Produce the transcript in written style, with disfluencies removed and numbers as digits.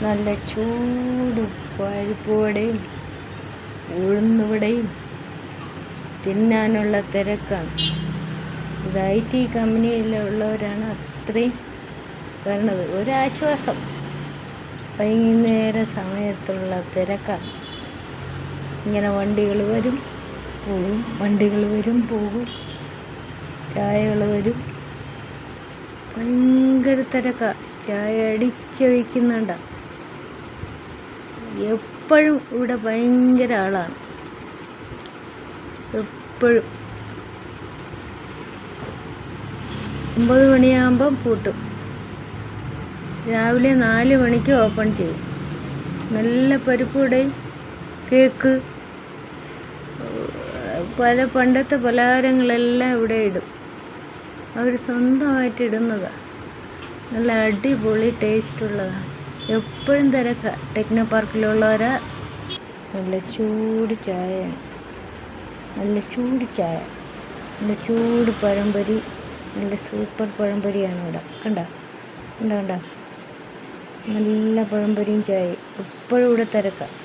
നല്ല ചൂട് പരിപ്പുവടയും ഉഴുന്നുവടയും തിന്നാനുള്ള തിരക്കാണ്. ഇത് IT കമ്പനിയിലുള്ളവരാണ് അത്രയും വരണത്. ഒരാശ്വാസം വൈകുന്നേര സമയത്തുള്ള തിരക്കാണ്. ഇങ്ങനെ വണ്ടികൾ വരും പോകും, വണ്ടികൾ വരും പോകും, ചായകൾ വരും, ഭയങ്കര തിരക്കാണ്. ചായ അടിച്ചൊഴിക്കുന്നുണ്ട. എപ്പോഴും ഇവിടെ ഭയങ്കര ആളാണ്. എപ്പോഴും 9 മണിയാകുമ്പം പൂട്ടും. രാവിലെ 4 മണിക്ക് ഓപ്പൺ ചെയ്യും. നല്ല പരിപ്പുവടയും കേക്ക്, പല പണ്ടത്തെ പലഹാരങ്ങളെല്ലാം ഇവിടെ ഇടും. അവർ സ്വന്തമായിട്ട് ഇടുന്നതാണ്. നല്ല അടിപൊളി ടേസ്റ്റുള്ളതാണ്. എപ്പോഴും തിരക്കാണ്. ടെക്നോ പാർക്കിലുള്ളവരാ. നല്ല ചൂട് ചായയാണ്. നല്ല ചൂട് ചായ, നല്ല ചൂട് പഴംപൊരി, നല്ല സൂപ്പർ പഴംപൊരിയാണ് ഇവിടെ. കണ്ട കണ്ട കണ്ട നല്ല പഴംപൊരിയും ചായയും. എപ്പോഴും ഇവിടെ തിരക്കാണ്.